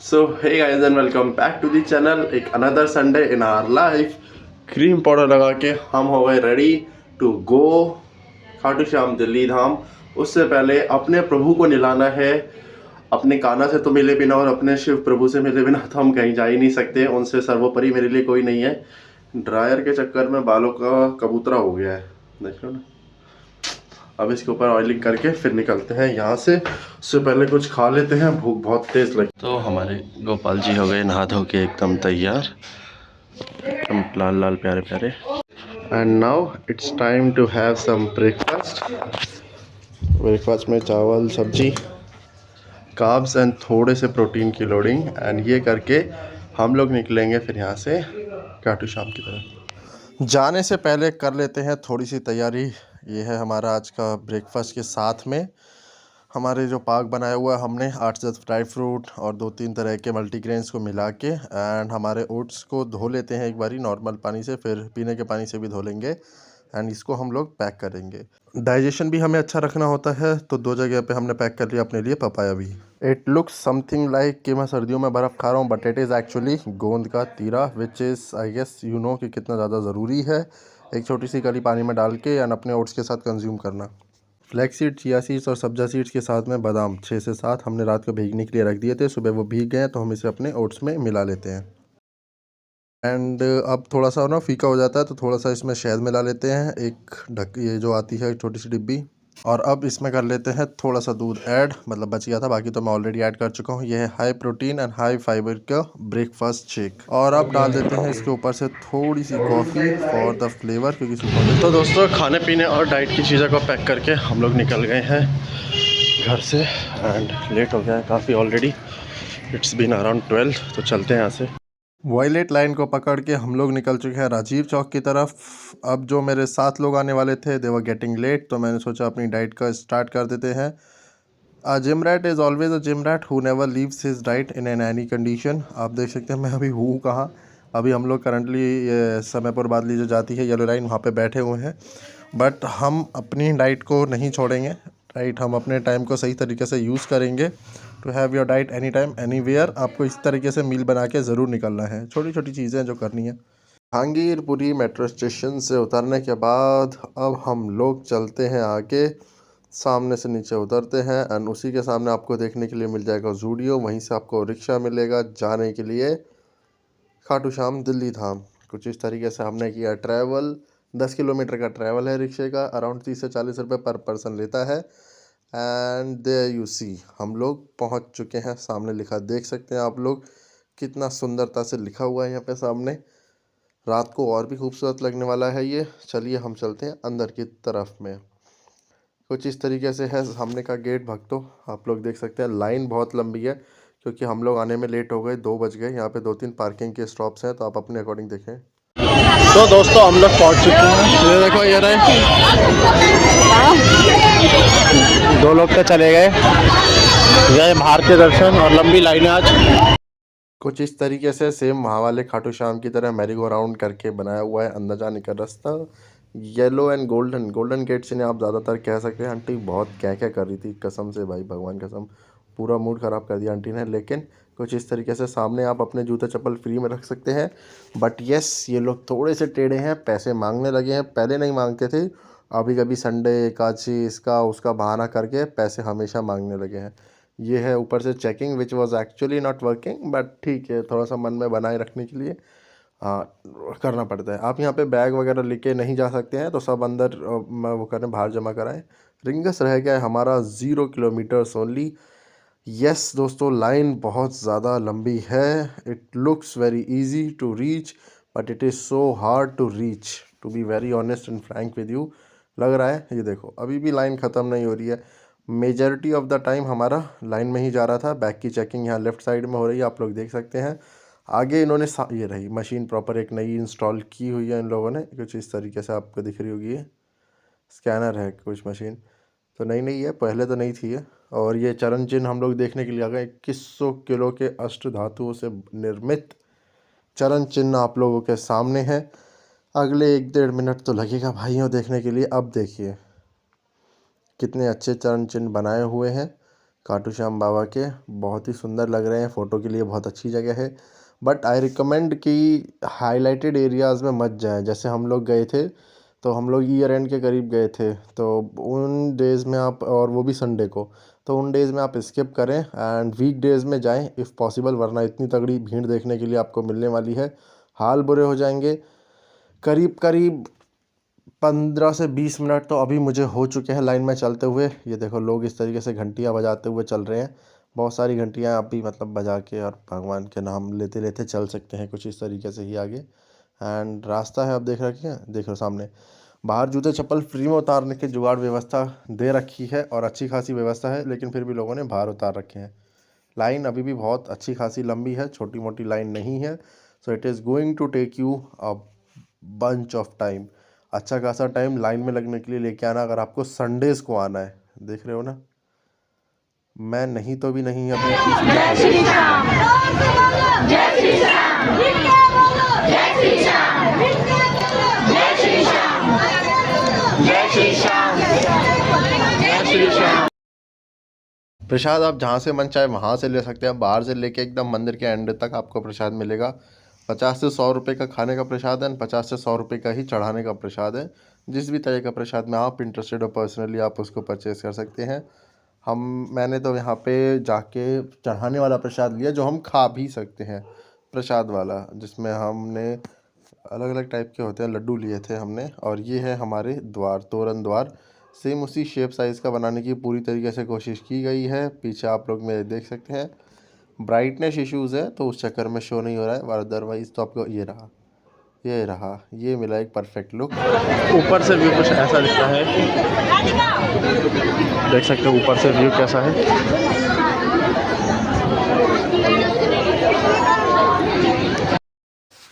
So hey guys and welcome back to the channel. एक another Sunday in our life. Cream powder लगा के हम हो गए ready to go Khatu Shyam Delhi Dham. उससे पहले अपने प्रभु को निलाना है। अपने कान्हा से तो मिले बिना और अपने शिव प्रभु से मिले बिना तो हम कहीं जा ही नहीं सकते। उनसे सर्वोपरि मेरे लिए कोई नहीं है। ड्रायर के चक्कर में बालों का कबूतरा हो गया है, देख लो ना। अब इसके ऊपर ऑयलिंग करके फिर निकलते हैं यहाँ से। उससे पहले कुछ खा लेते हैं, भूख बहुत तेज लगी। तो हमारे गोपाल जी हो गए नहा धो के एकदम तैयार, एकदम लाल लाल प्यारे प्यारे। And now it's time to have some breakfast. Breakfast में चावल सब्जी, कार्ब्स एंड थोड़े से प्रोटीन की लोडिंग। एंड ये करके हम लोग निकलेंगे फिर यहाँ से खाटू श्याम की तरफ। जाने से पहले कर लेते हैं थोड़ी सी तैयारी। ये है हमारा आज का ब्रेकफास्ट के साथ में हमारे जो पाक बनाया हुआ है हमने 8-10 ड्राई फ्रूट और 2-3 तरह के मल्टीग्रेन्स को मिला के। एंड हमारे ओट्स को धो लेते हैं एक बारी नॉर्मल पानी से, फिर पीने के पानी से भी धो लेंगे। एंड इसको हम लोग पैक करेंगे। डाइजेशन भी हमें अच्छा रखना होता है, तो 2 जगह पे हमने पैक कर लिया अपने लिए पपाया भी। इट लुक्स समथिंग लाइक कि मैं सर्दियों में बर्फ़ खा रहा हूँ, बट इट इज़ एक्चुअली गोंद का तीरा, which is I guess you know कि कितना ज़्यादा ज़रूरी है एक छोटी सी कली पानी में डाल के एंड अपने ओट्स के साथ कंज्यूम करना। फ्लैक्स सीड, चिया सीड्स और सब्जा सीड्स के साथ में बादाम 6 से 7 हमने रात को भीगने के लिए रख दिए थे। सुबह वो भीग गए तो हम इसे अपने ओट्स में मिला लेते हैं। एंड अब थोड़ा सा ना फीका हो जाता है तो थोड़ा सा इसमें शहद मिला लेते हैं, एक ढक ये जो आती है छोटी सी डिब्बी। और अब इसमें कर लेते हैं थोड़ा सा दूध ऐड, मतलब बच गया था, बाकी तो मैं ऑलरेडी ऐड कर चुका हूँ। ये है high protein and high fibre का ब्रेकफास्ट शेक। और अब डाल देते हैं इसके ऊपर से थोड़ी सी कॉफ़ी फॉर द फ्लेवर, क्योंकि सुबह तो दोस्तों खाने पीने और डाइट की चीज़ों को पैक करके हम लोग निकल गए हैं घर से। एंड लेट हो गया है काफ़ी ऑलरेडी, इट्स बीन अराउंड 12। तो चलते हैं यहाँ से। वायलेट लाइन को पकड़ के हम लोग निकल चुके हैं राजीव चौक की तरफ। अब जो मेरे 7 लोग आने वाले थे दे वर गेटिंग लेट, तो मैंने सोचा अपनी डाइट का स्टार्ट कर देते हैं। A gym rat is always a gym rat who never leaves his diet in an any condition. आप देख सकते हैं मैं अभी हूँ कहाँ। अभी हम लोग करंटली समयपुर बादली जो जाती है येलो लाइन, वहाँ पे बैठे हुए हैं। बट हम अपनी डाइट को नहीं छोड़ेंगे। राइट, हम अपने टाइम को सही तरीके से यूज़ करेंगे। To have your diet any time anywhere. आपको इस तरीके से मील बना के ज़रूर निकलना है। छोटी छोटी चीज़ें जो करनी है। जहांगीरपुरी मेट्रो स्टेशन से उतरने के बाद अब हम लोग चलते हैं आगे। सामने से नीचे उतरते हैं एंड उसी के सामने आपको देखने के लिए मिल जाएगा जूडियो। वहीं से आपको रिक्शा मिलेगा जाने के लिए खाटू श्याम दिल्ली धाम। कुछ इस तरीके से हमने किया ट्रैवल। 10 किलोमीटर का ट्रैवल है रिक्शे का, अराउंड 30 से 40 रुपये पर पर्सन लेता है। एंड देयर यू सी हम लोग पहुंच चुके हैं। सामने लिखा देख सकते हैं आप लोग, कितना सुंदरता से लिखा हुआ है यहाँ पे सामने। रात को और भी खूबसूरत लगने वाला है ये। चलिए हम चलते हैं अंदर की तरफ में। कुछ इस तरीके से है सामने का गेट भक्तों, आप लोग देख सकते हैं। लाइन बहुत लंबी है क्योंकि हम लोग आने में लेट हो गए, 2 बज गए। यहाँ पे 2-3 पार्किंग के स्टॉप्स हैं, तो आप अपने अकॉर्डिंग देखें। तो दोस्तों हम लोग पहुँच चुके हैं। ये देखो ये रहे 2 लोग तो चले गए। जय बाहर के दर्शन और लंबी लाइन आज। कुछ इस तरीके से सेम वहाँ वाले खाटू श्याम की तरह मैरी गो राउंड करके बनाया हुआ है अंदर जाने का रास्ता। येलो एंड गोल्डन गेट से आप ज़्यादातर कह सकते हैं। आंटी बहुत क्या क्या कर रही थी, कसम से भाई, भगवान कसम पूरा मूड ख़राब कर दिया आंटी ने। लेकिन कुछ इस तरीके से सामने आप अपने जूते चप्पल फ्री में रख सकते हैं। बट येस, ये लोग थोड़े से टेढ़े हैं, पैसे मांगने लगे हैं। पहले नहीं मांगते थे, अभी कभी संडे एकादशी इसका उसका बहाना करके पैसे हमेशा मांगने लगे हैं। ये है ऊपर से checking which was actually not working, but ठीक है, थोड़ा सा मन में बनाए रखने के लिए करना पड़ता है। आप यहाँ पे बैग वगैरह लेके नहीं जा सकते हैं, तो सब अंदर वो करें, बाहर जमा कराएं। रिंगस रह गया है हमारा 0 किलोमीटर्स ओनली। यस दोस्तों, लाइन बहुत ज़्यादा लंबी है। It looks very easy to reach but it is so hard to reach, to be very honest and frank with you. लग रहा है ये देखो अभी भी लाइन ख़त्म नहीं हो रही है। मेजॉरिटी ऑफ द टाइम हमारा लाइन में ही जा रहा था। बैग की चेकिंग यहाँ लेफ़्ट साइड में हो रही है, आप लोग देख सकते हैं। आगे इन्होंने ये रही मशीन प्रॉपर एक नई इंस्टॉल की हुई है इन लोगों ने, कुछ इस तरीके से आपको दिख रही होगी। ये स्कैनर है कुछ मशीन, तो नई नई है, पहले तो नहीं थी ये। और ये चरण चिन्ह हम लोग देखने के लिए आ गए। 2100 किलो के अष्ट धातुओं से निर्मित चरण चिन्ह आप लोगों के सामने है। अगले 1-1.5 मिनट तो लगेगा भाइयों देखने के लिए। अब देखिए कितने अच्छे चरण चिन्ह बनाए हुए हैं। खाटू श्याम बाबा के। बहुत ही सुंदर लग रहे हैं, फ़ोटो के लिए बहुत अच्छी जगह है। बट आई रिकमेंड कि हाईलाइटेड एरियाज़ में मत जाएं। जैसे हम लोग गए थे तो हम लोग ईयर एंड के करीब गए थे, तो उन डेज़ में आप, और वो भी संडे को, तो उन डेज़ में आप स्किप करें एंड वीक डेज़ में जाएं इफ़ पॉसिबल, वरना इतनी तगड़ी भीड़ देखने के लिए आपको मिलने वाली है, हाल बुरे हो जाएंगे। करीब करीब 15 से 20 मिनट तो अभी मुझे हो चुके हैं लाइन में चलते हुए। ये देखो लोग इस तरीके से घंटियाँ बजाते हुए चल रहे हैं। बहुत सारी घंटियाँ आप भी मतलब बजा के और भगवान के नाम लेते लेते चल सकते हैं कुछ इस तरीके से ही आगे। एंड रास्ता है, आप देख रखी है, देख लो सामने। बाहर जूते चप्पल फ्री में उतारने की जुगाड़ व्यवस्था दे रखी है और अच्छी खासी व्यवस्था है, लेकिन फिर भी लोगों ने बाहर उतार रखे हैं। लाइन अभी भी बहुत अच्छी खासी लंबी है, छोटी मोटी लाइन नहीं है। So it is going to take you a bunch of time. अच्छा खासा टाइम लाइन में लगने के लिए लेके आना, अगर आपको संडेज़ को आना है। देख रहे हो ना, मैं नहीं तो भी नहीं अभी 30 मिनट जय श्री राम, जय श्री राम, जय श्री राम, जय श्री राम, जय श्री राम, जय श्री राम। प्रसाद आप जहाँ से मन चाहे वहाँ से ले सकते हैं। बाहर से लेके एकदम मंदिर के एंड तक आपको प्रसाद मिलेगा। 50 से 100 रुपये का खाने का प्रसाद है, 50 से 100 रुपये का ही चढ़ाने का प्रसाद है। जिस भी तरह का प्रसाद में आप इंटरेस्टेड हो पर्सनली, आप उसको परचेज़ कर सकते हैं। मैंने तो यहाँ पे जाके चढ़ाने वाला प्रसाद लिया, जो हम खा भी सकते हैं, प्रसाद वाला, जिसमें हमने अलग अलग टाइप के होते हैं लड्डू लिए थे हमने। और ये है हमारे द्वार, तोरण द्वार। सेम उसी शेप साइज़ का बनाने की पूरी तरीके से कोशिश की गई है। पीछे आप लोग मेरे देख सकते हैं, ब्राइटनेस इश्यूज़ है तो उस चक्कर में शो नहीं हो रहा है, अदरवाइज़ तो आपको ये रहा, ये मिला एक परफेक्ट लुक। ऊपर से व्यू कुछ ऐसा दिखता है, देख सकते हो ऊपर से व्यू कैसा है।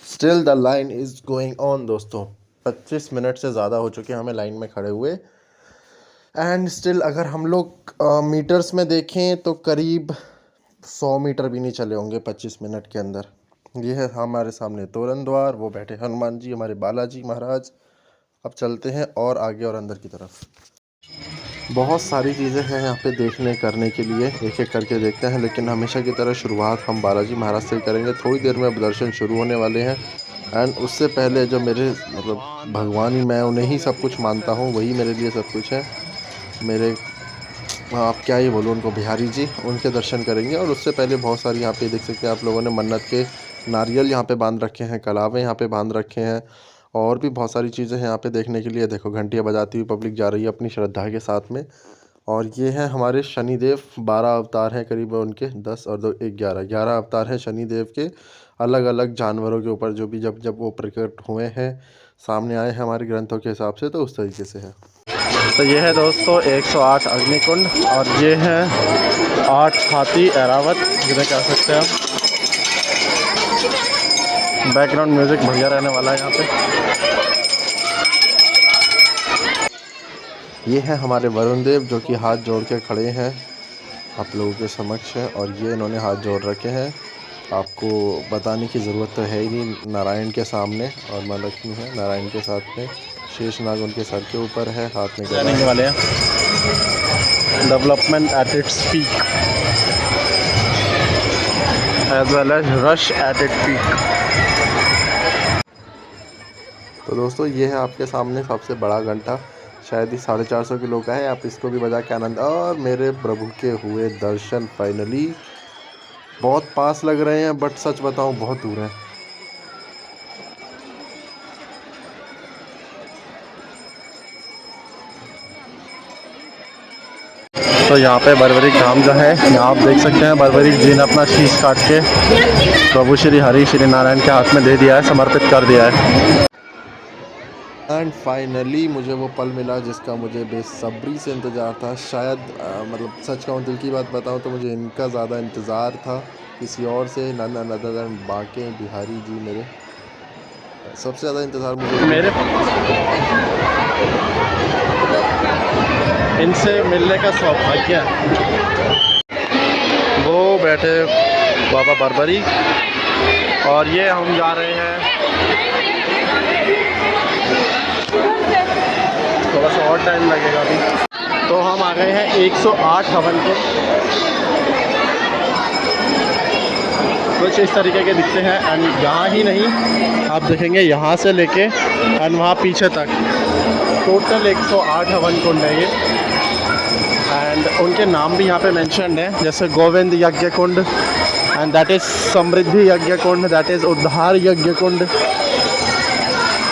Still the line is going on दोस्तों। 25 मिनट से ज़्यादा हो चुके हैं हमें लाइन में खड़े हुए। एंड स्टिल अगर हम लोग मीटर्स में देखें तो करीब 100 मीटर भी नहीं चले होंगे 25 मिनट के अंदर। ये है हमारे सामने तोरण द्वार, वो बैठे हनुमान जी, हमारे बालाजी महाराज। अब चलते हैं और आगे और अंदर की तरफ। बहुत सारी चीज़ें हैं यहाँ पे देखने करने के लिए, एक एक करके देखते हैं। लेकिन हमेशा की तरह शुरुआत हम बालाजी महाराज से करेंगे। थोड़ी देर में अब दर्शन शुरू होने वाले हैं। एंड उससे पहले जो मेरे मतलब भगवान ही, मैं उन्हें ही सब कुछ मानता हूँ, वही मेरे लिए सब कुछ है। मेरे आप क्या ही बोलूँ उनको, बिहारी जी, उनके दर्शन करेंगे। और उससे पहले बहुत सारी यहाँ पे देख सकते हैं आप लोगों ने मन्नत के नारियल यहाँ पे बांध रखे हैं, कलावे यहाँ पे बांध रखे हैं, और भी बहुत सारी चीज़ें हैं यहाँ पे देखने के लिए। देखो घंटियाँ बजाती हुई पब्लिक जा रही है अपनी श्रद्धा के साथ में। और ये है हमारे शनिदेव, 12 अवतार हैं करीब उनके, 10 और 2 11 अवतार हैं शनिदेव के, अलग अलग जानवरों के ऊपर, जो भी जब जब वो प्रकट हुए हैं, सामने आए हैं हमारे ग्रंथों के हिसाब से, तो उस तरीके से है। तो ये है दोस्तों 108 अग्निकुंड, और ये है 8 हाथी ऐरावत, जिन्हें कह सकते हैं हम। बैकग्राउंड म्यूज़िक बढ़िया रहने वाला है यहाँ पे। ये है हमारे वरुण देव, जो कि हाथ जोड़ के खड़े हैं आप लोगों के समक्ष है। और ये इन्होंने हाथ जोड़ रखे हैं, आपको बताने की ज़रूरत तो है ही नहीं। नारायण के सामने और माँ लक्ष्मी है, नारायण के साथ में शेषनाग उनके सर के ऊपर है, हाथ में जाने वाले हैं। Development at its peak as well as rush at it peak. तो दोस्तों ये है आपके सामने सबसे बड़ा घंटा, शायद ही 450 किलो का है। आप इसको भी बजा के आनंद। और मेरे प्रभु के हुए दर्शन फाइनली। बहुत पास लग रहे हैं, बट सच बताऊं बहुत दूर है। तो यहाँ पे बर्बरीक धाम जो है, यहाँ आप देख सकते हैं बर्बरीक जी ने अपना शीश काट के प्रभु श्री हरि श्री नारायण के हाथ में दे दिया है, समर्पित कर दिया है। एंड फाइनली मुझे वो पल मिला जिसका मुझे बेसब्री से इंतज़ार था। शायद मतलब सच कहूँ, दिल की बात बताऊँ तो मुझे इनका ज़्यादा इंतज़ार था किसी और से, none other than Banke Bihari ji. मेरे सबसे ज़्यादा इंतज़ार मुझे मेरे इनसे मिलने का सौभाग्य है। वो बैठे बाबा बर्बरी, और ये हम जा रहे हैं। थोड़ा सा और टाइम लगेगा अभी। तो हम आ गए हैं 108 हवन कुंड। कुछ इस तरीके के दिखते हैं एंड यहाँ ही नहीं, आप देखेंगे यहाँ से लेके एंड वहाँ पीछे तक टोटल 108 हवन कुंड है ये। एंड उनके नाम भी यहाँ पे मेंशन्ड है, जैसे गोविंद यज्ञ कुंड एंड दैट इज़ समृद्धि यज्ञ कुंड, दैट इज़ उद्धार यज्ञ कुंड।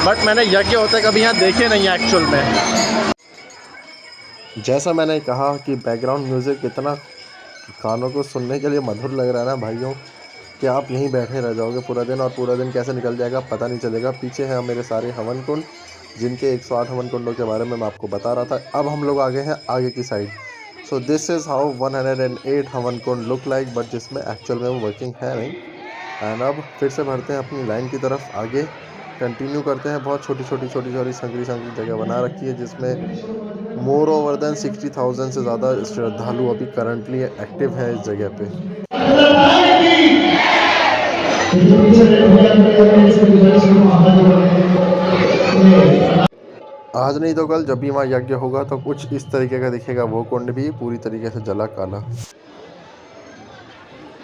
बट मैंने यज्ञ होते कभी यहाँ देखे नहीं है एक्चुअल में। जैसा मैंने कहा कि बैकग्राउंड म्यूज़िक इतना कानों को सुनने के लिए मधुर लग रहा है ना भाइयों, कि आप यहीं बैठे रह जाओगे पूरा दिन, और पूरा दिन कैसे निकल जाएगा पता नहीं चलेगा। पीछे हैं मेरे सारे हवन कुंड, जिनके 108 हवन कुंडों के बारे में मैं आपको बता रहा था। अब हम लोग आ गए हैं आगे की side. So this is how 108 हवन कुंड लुक लाइक, बट जिसमें एक्चुअल में वो वर्किंग है नहीं। एंड अब फिर से बढ़ते हैं अपनी लाइन की तरफ, आगे कंटिन्यू करते हैं। बहुत छोटी छोटी संकरी जगह बना रखी है, जिसमें मोर ओवर देन 60,000 से ज़्यादा श्रद्धालु अभी करंटली एक्टिव है इस जगह पे। आज नहीं तो कल जब भी वहाँ यज्ञ होगा तो कुछ इस तरीके का दिखेगा वो कुंड भी, पूरी तरीके से जला काला।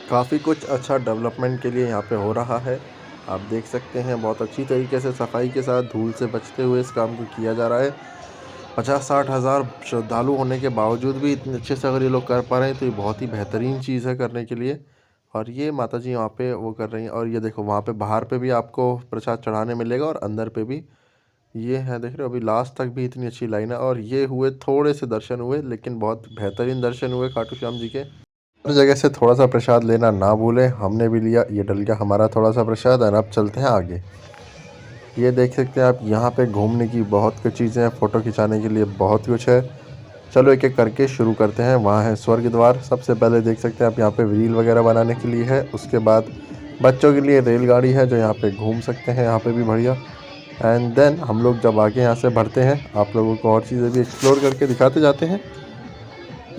काफ़ी कुछ अच्छा डेवलपमेंट के लिए यहाँ पे हो रहा है, आप देख सकते हैं। बहुत अच्छी तरीके से सफाई के साथ धूल से बचते हुए इस काम को किया जा रहा है। 50-60 हज़ार श्रद्धालु होने के बावजूद भी इतने अच्छे से अगर ये लोग कर पा रहे हैं तो ये बहुत ही बेहतरीन चीज़ है करने के लिए। और ये माता जी वहाँ पे वो कर रही हैं, और ये देखो वहाँ पे बाहर पे भी आपको प्रसाद चढ़ाने मिलेगा और अंदर पे भी ये है, देख रहे हो। अभी लास्ट तक भी इतनी अच्छी लाइन है, और ये हुए थोड़े से दर्शन हुए, लेकिन बहुत बेहतरीन दर्शन हुए खाटू श्याम जी के। हर जगह से थोड़ा सा प्रसाद लेना ना भूलें, हमने भी लिया, ये डल गया हमारा थोड़ा सा प्रसाद। और अब चलते हैं आगे। ये देख सकते हैं आप, यहाँ पे घूमने की बहुत कुछ चीज़ें हैं, फ़ोटो खिंचाने के लिए बहुत कुछ है। चलो एक एक करके शुरू करते हैं। वहाँ है स्वर्ग द्वार, सबसे पहले देख सकते हैं आप, यहाँ पे रील वगैरह बनाने के लिए है। उसके बाद बच्चों के लिए रेलगाड़ी है जो यहाँ पे घूम सकते हैं, यहाँ पे भी बढ़िया। एंड देन हम लोग जब आगे यहाँ से बढ़ते हैं, आप लोगों को और चीज़ें भी एक्सप्लोर करके दिखाते जाते हैं।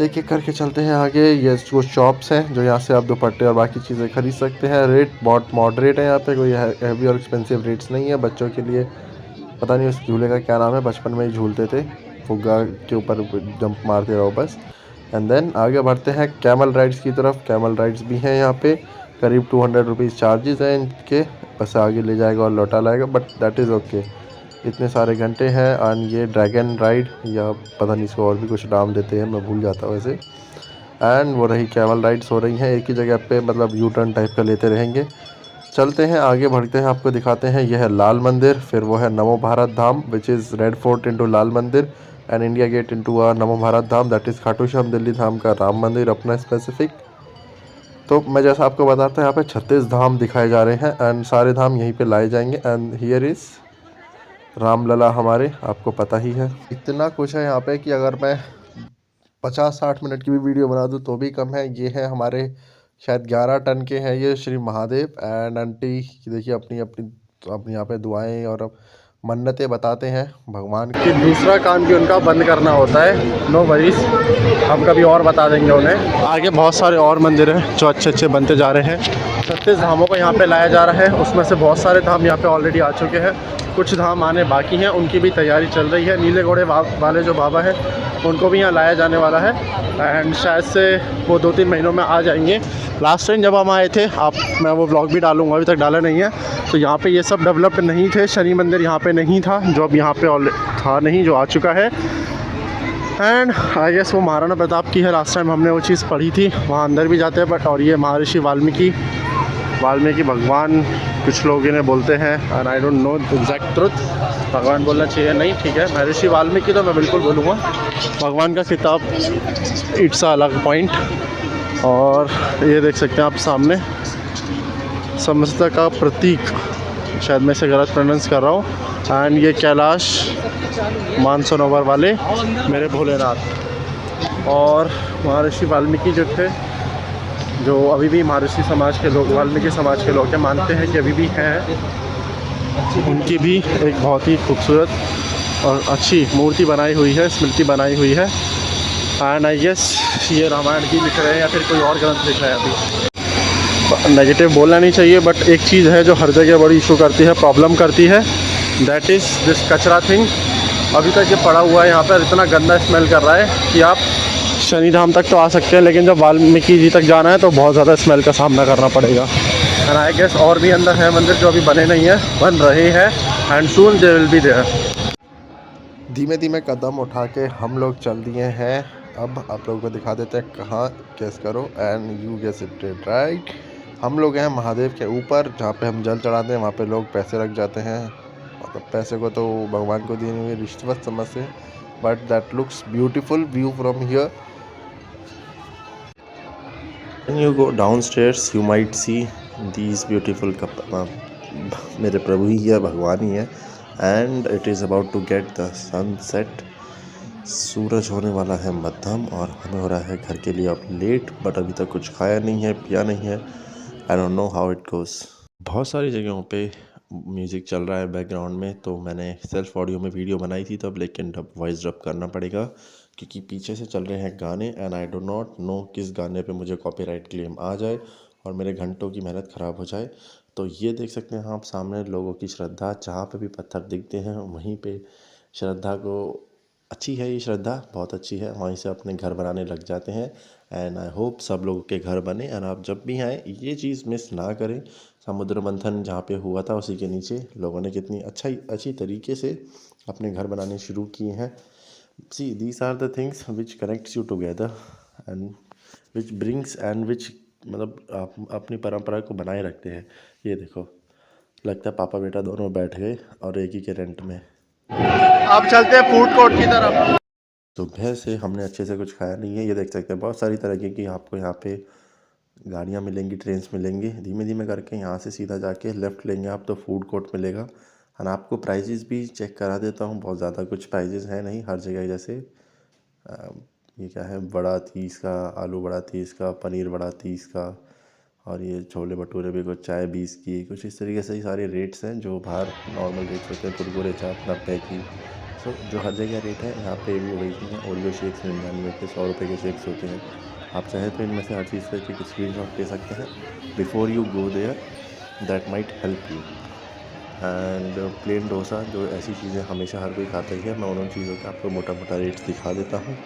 एक एक करके चलते हैं आगे। ये वो शॉप्स हैं जो यहाँ से आप दुपट्टे और बाकी चीज़ें खरीद सकते हैं। रेट बहुत मॉडरेट है यहाँ पे, कोई हैवी और एक्सपेंसिव रेट्स नहीं है। बच्चों के लिए पता नहीं उस झूले का क्या नाम है, बचपन में ही झूलते थे, फुग्गा के ऊपर जंप मारते रहो बस। एंड देन आगे बढ़ते हैं कैमल राइड्स की तरफ। कैमल राइड्स भी हैं यहाँ पे, करीब 200 रुपीज़ चार्जेस हैं इनके, बस आगे ले जाएगा और लौटा लाएगा, बट दैट इज़ ओके। इतने सारे घंटे हैं। एंड ये ड्रैगन राइड, या पता नहीं इसको और भी कुछ नाम देते हैं, मैं भूल जाता हूँ वैसे। एंड वो रही कैमल राइड्स हो रही हैं एक ही जगह पे, मतलब यू टर्न टाइप का लेते रहेंगे। चलते हैं आगे बढ़ते हैं, आपको दिखाते हैं। यह है लाल मंदिर, फिर वो है Namo Bharat Dham which is Red Fort into Lal Mandir and India Gate into Namo Bharat Dham, that is Khatu Shyam Delhi Dham का राम मंदिर अपना स्पेसिफिक। तो मैं जैसा आपको बताता हूँ, यहाँ पे 36 धाम दिखाए जा रहे हैं एंड सारे धाम यहीं पे लाए जाएंगे। एंड हियर इज़ रामलला हमारे, आपको पता ही है। इतना कुछ है यहाँ पे कि अगर मैं 50-60 मिनट की भी वीडियो बना दूँ तो भी कम है। ये है हमारे शायद 11 टन के हैं ये श्री महादेव। एंड आंटी देखिए अपनी अपनी अपनी यहाँ पे दुआएं और मन्नतें बताते हैं भगवान की। दूसरा काम भी उनका बंद करना होता है, नो वरीज, हम कभी और बता देंगे उन्हें। आगे बहुत सारे और मंदिर हैं जो अच्छे अच्छे बनते जा रहे हैं। 36 धामों को यहाँ पे लाया जा रहा है, उसमें से बहुत सारे धाम यहाँ पे ऑलरेडी आ चुके हैं, कुछ धाम आने बाकी हैं, उनकी भी तैयारी चल रही है। नीले घोड़े वाले जो बाबा हैं उनको भी यहाँ लाया जाने वाला है एंड शायद से वो 2-3 महीनों में आ जाएंगे। लास्ट टाइम जब हम आए थे, मैं वो व्लॉग भी डालूंगा, अभी तक डाला नहीं है, तो यहाँ पे ये सब डेवलप्ड नहीं थे। शनि मंदिर यहाँ पे नहीं था, जो अब यहाँ पे था नहीं, जो आ चुका है। एंड आई गेस वो महाराणा प्रताप की है, लास्ट टाइम हमने वो चीज़ पढ़ी थी, वहाँ अंदर भी जाते हैं। बट और ये महर्षि वाल्मीकि भगवान कुछ लोग इन्हें बोलते हैं, and I don't know exact truth, भगवान बोलना चाहिए नहीं, ठीक है। महर्षि वाल्मीकि तो मैं बिल्कुल बोलूँगा, भगवान का किताब इट्स अ अलग पॉइंट। और ये देख सकते हैं आप सामने समस्ता का प्रतीक, शायद मैं इसे गलत प्रोनाउंस कर रहा हूँ। एंड ये कैलाश मानसरोवर वाले मेरे भोलेनाथ। और महर्षि वाल्मीकि जो थे, जो अभी भी महर्षि समाज के लोग, वाल्मीकि समाज के लोग मानते हैं कि अभी भी हैं, उनकी भी एक बहुत ही खूबसूरत और अच्छी मूर्ति बनाई हुई है, स्मृति बनाई हुई है। एंड आई गेस ये रामायण की लिख रहे हैं या फिर कोई और ग्रंथ लिख रहे हैं। अभी नेगेटिव बोलना नहीं चाहिए, बट एक चीज़ है जो हर जगह बड़ी इशू करती है, प्रॉब्लम करती है, दैट इज़ दिस कचरा थिंग। अभी तक ये पड़ा हुआ है यहाँ पर, इतना गंदा स्मेल कर रहा है कि आप शनिधाम तक तो आ सकते हैं, लेकिन जब वाल्मीकि जी तक जाना है तो बहुत ज़्यादा स्मेल का सामना करना पड़ेगा। एंड आई गेस और भी अंदर है मंदिर जो अभी बने नहीं है, बन रहे हैं, and soon they will be there. धीमे धीमे कदम उठा के हम लोग चल दिए हैं। अब आप लोगों को दिखा देते हैं कहाँ, गेस करो and you guess it right. हम लोग हैं महादेव के ऊपर, जहाँ पे हम जल चढ़ाते हैं। वहाँ पे लोग पैसे रख जाते हैं, मतलब पैसे को तो भगवान को दी हुई रिश्वत समझते, but that looks beautiful view from here. When you go downstairs, you might see these beautiful मेरे प्रभु ही है, भगवान ही है, and it is about to get the sunset. सूरज होने वाला है मध्यम और हमें हो रहा है घर के लिए अब लेट, बट अभी तक कुछ खाया नहीं है, पिया नहीं है। I don't know how it goes. बहुत सारी जगहों पे म्यूज़िक चल रहा है बैकग्राउंड में, तो मैंने सेल्फ ऑडियो में वीडियो बनाई थी तब, लेकिन अब वॉइस ड्रॉप करना पड़ेगा क्योंकि पीछे से चल रहे हैं गाने, and I do not know किस गाने पे मुझे कॉपीराइट क्लेम आ जाए और मेरे घंटों की मेहनत ख़राब हो जाए। तो ये देख सकते हैं आप सामने लोगों की श्रद्धा, जहाँ पे भी पत्थर दिखते हैं वहीं पे श्रद्धा को, अच्छी है ये श्रद्धा, बहुत अच्छी है, वहीं से अपने घर बनाने लग जाते हैं। एंड आई होप सब लोगों के घर बने, एंड आप जब भी आएँ ये चीज़ मिस ना करें। समुद्र मंथन जहाँ पे हुआ था उसी के नीचे लोगों ने कितनी अच्छी तरीके से अपने घर बनाने शुरू किए हैं। See, these are the things which connects you together and which brings and which मतलब आप अपनी परंपरा को बनाए रखते हैं। ये देखो, लगता है पापा बेटा दोनों बैठ गए और एक ही के रेंट में। अब चलते हैं फूड कोर्ट की तरफ। सुबह से हमने अच्छे से कुछ खाया नहीं है। ये देख सकते हैं बहुत सारी तरह की आपको यहाँ पे गाड़ियाँ मिलेंगी, ट्रेन्स मिलेंगी। धीमे धीमे करके यहाँ से सीधा जाके लेफ़्ट लेंगे आप तो फूड कोर्ट मिलेगा। और आपको प्राइजेस भी चेक करा देता हूँ, बहुत ज़्यादा कुछ प्राइजेस हैं नहीं हर जगह जैसे। ये क्या है, बड़ा 30 का, आलू बड़ा 30 का, पनीर बड़ा 30 का, और ये छोले भटूरे भी कुछ चाय 20 की, कुछ इस तरीके से ही सारे रेट्स हैं जो बाहर नॉर्मल रेट्स होते हैं। कुरकुरे चाट 90 की, सो जो हर जगह रेट है यहाँ पे भी वही है। ओरियो शेक्स 99 के, 100 रुपये के शेक्स होते हैं। आप चाहें तो इनमें से हर चीज़ का एक स्क्रीनशॉट ले सकते हैं before you go there, that might help you. And plain dosa, जो ऐसी चीज़ें हमेशा हर कोई खाता ही है, मैं उन चीज़ों का आपको मोटा मोटा रेट्स दिखा देता हूँ।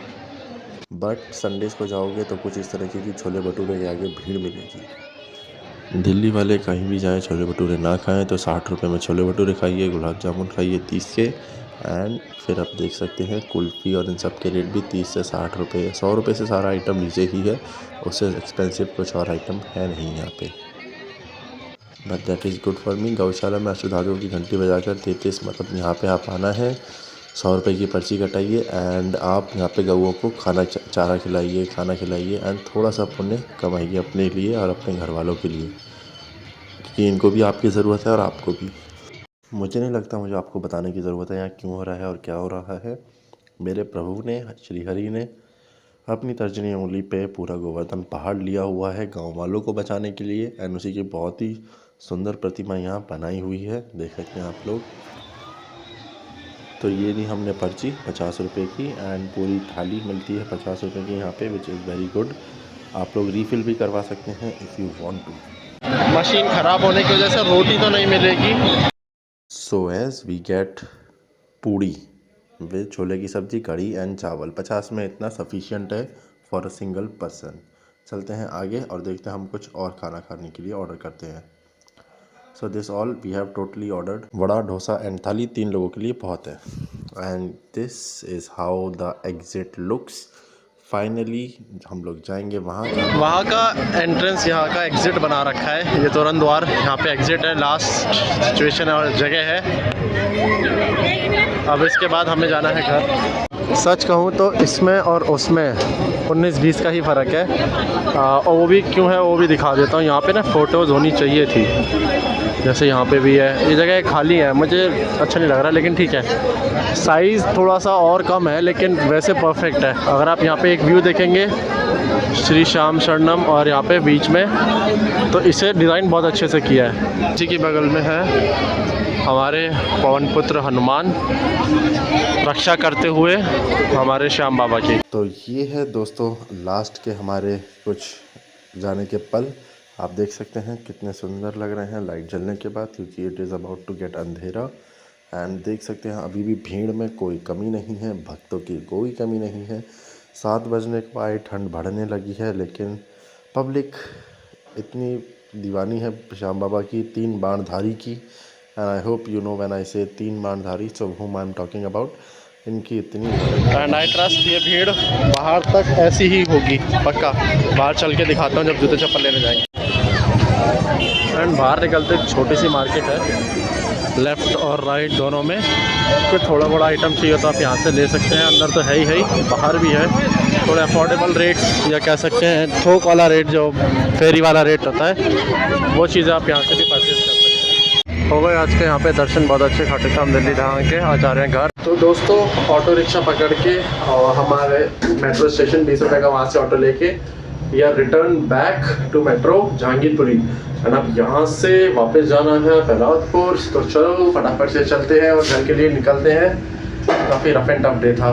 बट संडेज़ को जाओगे तो कुछ इस तरीके की छोले भटूरे के आगे भीड़ मिलेगी। दिल्ली वाले कहीं भी जाएं छोले भटूरे ना खाएं तो 60 रुपये में छोले भटूरे खाइए, गुलाब जामुन खाइए 30 के, एंड फिर आप देख सकते हैं कुल्फ़ी और इन सब के रेट भी 30 से 60 रुपये। 100 रुपये से सारा आइटम नीचे ही है, उससे एक्सपेंसिव कुछ और आइटम है नहीं यहाँ पे। But that is good for me. गौशाला में अष्टधातुओं की घंटी बजाकर 33 मतलब यहाँ पे आप आना है, 100 रुपये की पर्ची कटाइए, एंड आप यहाँ पे गऊओं को चारा खिलाइए, खाना खिलाइए, एंड थोड़ा सा पुण्य कमाइए अपने लिए और अपने घर वालों के लिए, क्योंकि इनको भी आपकी ज़रूरत है और आपको भी। मुझे नहीं लगता मुझे आपको बताने की ज़रूरत है यहाँ क्यों हो रहा है और क्या हो रहा है। मेरे प्रभु ने, श्री हरि ने अपनी तर्जनी उंगली पे पूरा गोवर्धन पहाड़ लिया हुआ है गांव वालों को बचाने के लिए, एंड उसी की बहुत ही सुंदर प्रतिमा यहाँ बनाई हुई है, देख सकते हैं आप लोग। तो ये ली हमने पर्ची 50 रुपये की, एंड पूरी थाली मिलती है 50 रुपये की यहाँ पे, विच इज़ वेरी गुड। आप लोग रीफ़िल भी करवा सकते हैं if you want to. Machine ख़राब होने की वजह से रोटी तो नहीं मिलेगी। So as we get puri with chole की सब्ज़ी, कढ़ी एंड चावल। 50 में इतना सफिशिएंट है फॉर अ सिंगल पर्सन। चलते हैं आगे और देखते हैं हम कुछ और खाना खाने के लिए ऑर्डर करते हैं। So this all we have totally ordered. Vada, dosa and thali 3 लोगों के लिए बहुत है। And this is how the exit looks. Finally हम लोग जाएंगे वहाँ का एंट्रेंस, यहाँ का एग्ज़िट बना रखा है, ये तोरण द्वार, यहाँ पे एग्ज़िट है, लास्ट सिचुएशन और जगह है। अब इसके बाद हमें जाना है घर। सच कहूँ तो इसमें और उसमें 19-20 का ही फ़र्क है, और वो भी क्यों है वो भी दिखा देता हूँ। यहाँ पे ना फ़ोटोज़ होनी चाहिए थी, जैसे यहाँ पे भी है। ये जगह खाली है, मुझे अच्छा नहीं लग रहा, लेकिन ठीक है। साइज़ थोड़ा सा और कम है लेकिन वैसे परफेक्ट है। अगर आप यहाँ पे एक व्यू देखेंगे श्री श्याम शरणम और यहाँ पे बीच में, तो इसे डिज़ाइन बहुत अच्छे से किया है। इसी के बगल में है हमारे पवन पुत्र हनुमान, रक्षा करते हुए हमारे श्याम बाबा की। तो ये है दोस्तों लास्ट के हमारे कुछ जाने के पल। आप देख सकते हैं कितने सुंदर लग रहे हैं लाइट जलने के बाद, क्योंकि it is about to get अंधेरा। एंड देख सकते हैं अभी भी भीड़ में कोई कमी नहीं है, भक्तों की कोई कमी नहीं है। 7 बजने के बाद ठंड बढ़ने लगी है, लेकिन पब्लिक इतनी दीवानी है श्याम बाबा की 3 बाणधारी की। And I hope you know when I से 3 बाणधारी, सो whom I am talking about, इनकी इतनी। एंड आई ट्रस्ट ये भीड़ बाहर तक ऐसी ही होगी पक्का। बाहर चल के दिखाता हूँ जब जूते चप्पल लेने जाएंगे। एंड बाहर निकलते एक छोटी सी मार्केट है, लेफ़्ट और राइट दोनों में। कुछ थोड़ा बड़ा आइटम चाहिए तो आप यहाँ से ले सकते हैं। अंदर तो है ही, बाहर भी है। थोड़े अफोर्डेबल रेट्स या कह सकते हैं थोक वाला रेट, जो फेरी वाला रेट होता है, वो चीज़ें आप यहाँ से भी परचेज कर सकते हैं। हो गए आज के यहाँ पे दर्शन बहुत अच्छे खाटू श्याम दिल्ली धाम के। आज जा रहे हैं घर। तो दोस्तों ऑटो रिक्शा पकड़ के और हमारे मेट्रो स्टेशन 20 रुपये का वहाँ से ऑटो लेके we are return back to metro Jahangirpuri. And अब यहाँ से वापस जाना है पहलावतपुर। तो चलो फटाफट से चलते हैं और घर के लिए निकलते हैं। काफ़ी रफ एंड टफ डे था।